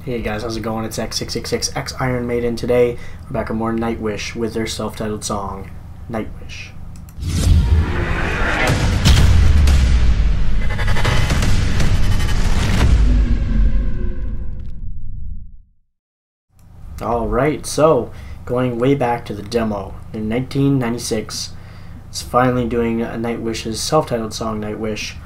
Hey guys, how's it going? It's X666X Iron Maiden. Today we're back with more Nightwish with their self-titled song, Nightwish. Alright, so going way back to the demo in 1996, it's finally doing Nightwish's self-titled song, Nightwish.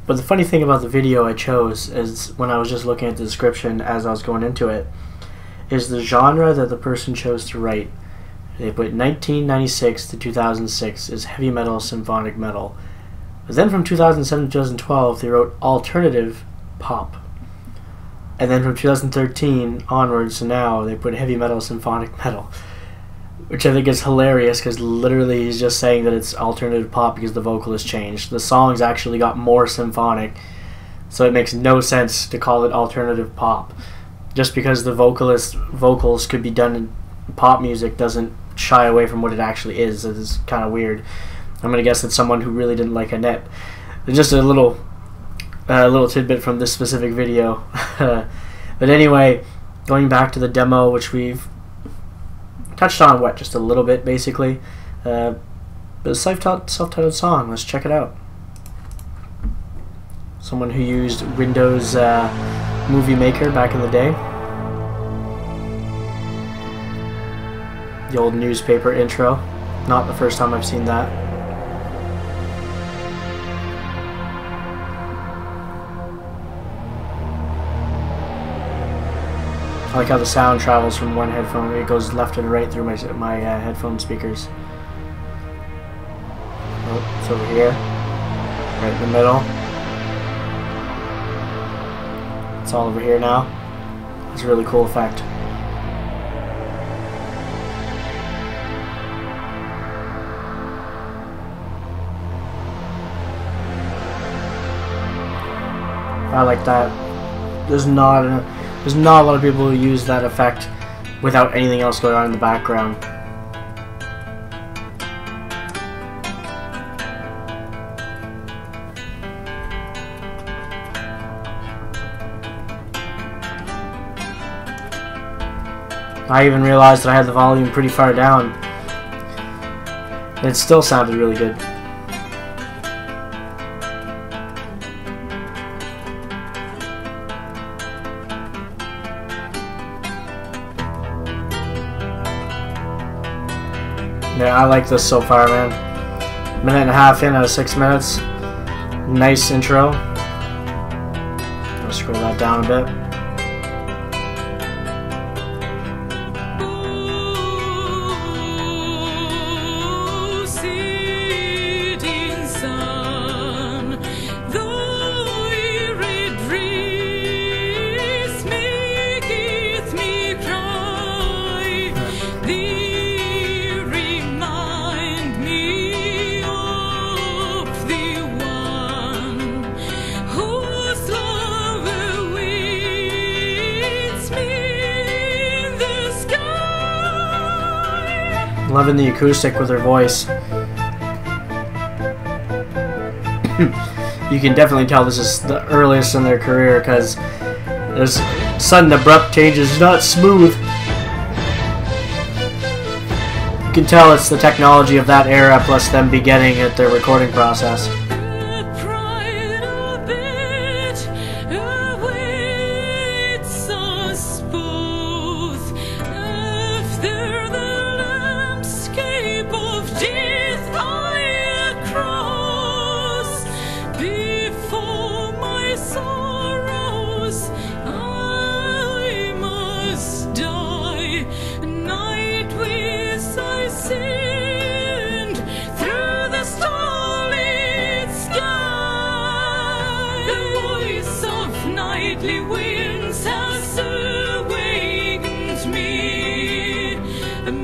But the funny thing about the video I chose is, when I was just looking at the description as I was going into it, is the genre that the person chose to write. They put 1996 to 2006 is heavy metal, symphonic metal. But then from 2007 to 2012 they wrote alternative pop. And then from 2013 onwards to now they put heavy metal, symphonic metal. Which I think is hilarious, because literally he's just saying that it's alternative pop because the vocalist changed. The songs actually got more symphonic, so it makes no sense to call it alternative pop. Just because the vocals could be done in pop music doesn't shy away from what it actually is. It is kind of weird. I'm gonna guess it's someone who really didn't like Annette. Just a little tidbit from this specific video. But anyway, going back to the demo, which we've touched on just a little bit, basically. But a self-titled song. Let's check it out. Someone who used Windows Movie Maker back in the day. The old newspaper intro. Not the first time I've seen that. I like how the sound travels from one headphone. It goes left and right through my headphone speakers. Oh, it's over here. Right in the middle. It's all over here now. It's a really cool effect. I like that. There's not a lot of people who use that effect without anything else going on in the background. I even realized that I had the volume pretty far down, and it still sounded really good. Yeah, I like this so far, man. Minute and a half in out of 6 minutes. Nice intro. I'll scroll that down a bit. Loving the acoustic with her voice. You can definitely tell this is the earliest in their career, because there's sudden abrupt changes, not smooth. You can tell it's the technology of that era plus them beginning at their recording process.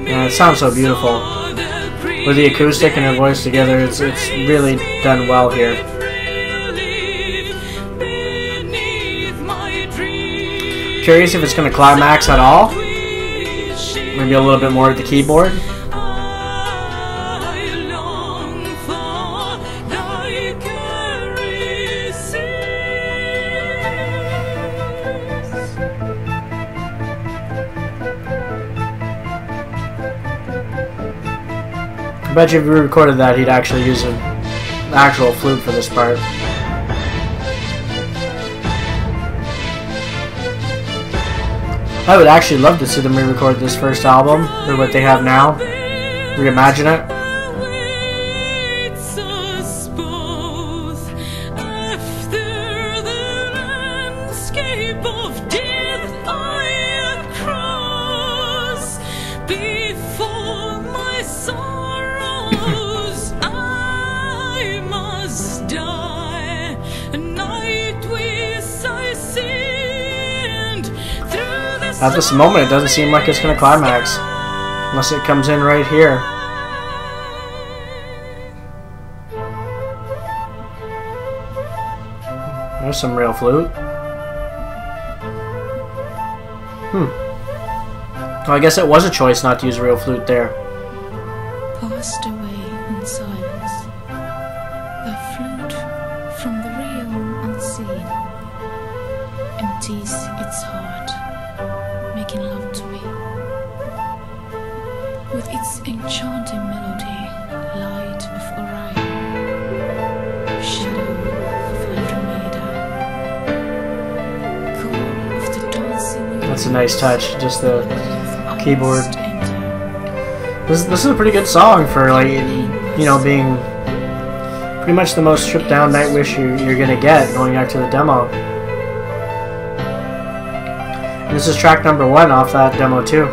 Yeah, it sounds so beautiful. With the acoustic and her voice together, it's really done well here. Curious if it's going to climax at all. Maybe a little bit more at the keyboard. bet you if we recorded that, he'd actually use an actual flute for this part. I would actually love to see them re-record this first album, or what they have now, reimagine it. At this moment, it doesn't seem like it's going to climax, unless it comes in right here. There's some real flute. Well, I guess it was a choice not to use real flute there. Passed away in silence, the flute from the real unseen empties its heart, making love to me with its enchanting melody, light of Orion, shadow of Andromeda, call of the dancing. That's a nice touch, just the keyboard. This is a pretty good song for, like, you know, being pretty much the most stripped down Nightwish you're gonna get going back to the demo. And this is track number 1 off that demo too.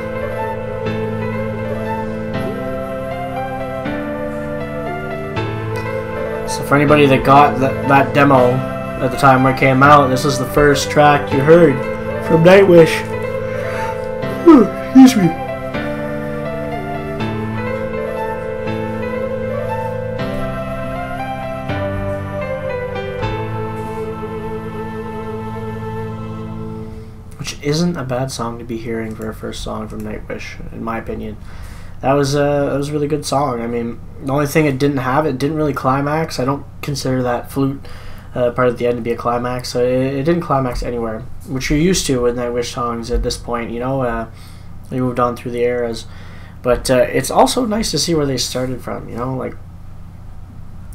So for anybody that got that demo at the time where it came out, this is the first track you heard from Nightwish. Excuse me. Which isn't a bad song to be hearing for a first song from Nightwish, in my opinion. That was a really good song. I mean, the only thing it didn't really climax. I don't consider that flute part at the end to be a climax. So it didn't climax anywhere, which you're used to with Nightwish songs at this point. You know, they moved on through the eras, but it's also nice to see where they started from. You know, like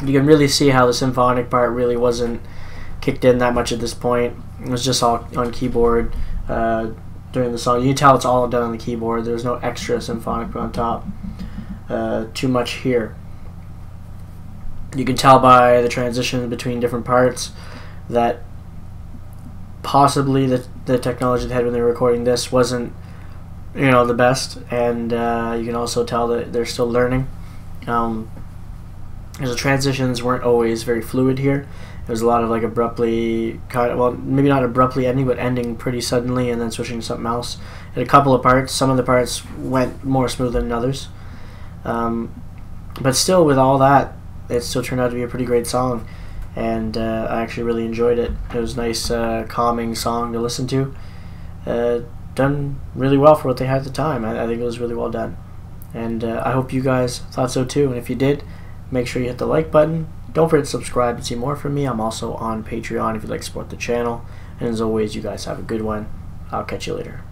you can really see how the symphonic part really wasn't kicked in that much at this point. It was just all on keyboard during the song. You can tell it's all done on the keyboard. There's no extra symphonic put on top. Too much here. You can tell by the transition between different parts that possibly the technology they had when they were recording this wasn't, you know, the best, and you can also tell that they're still learning. The transitions weren't always very fluid here. There was a lot of like abruptly, well, maybe not abruptly ending, but ending pretty suddenly and then switching to something else. And a couple of parts, some of the parts went more smooth than others. But still, with all that, it still turned out to be a pretty great song. And I actually really enjoyed it. It was a nice, calming song to listen to. Done really well for what they had at the time. I think it was really well done. And I hope you guys thought so too. And if you did, make sure you hit the like button. Don't forget to subscribe and see more from me. I'm also on Patreon if you'd like to support the channel. And as always, you guys have a good one. I'll catch you later.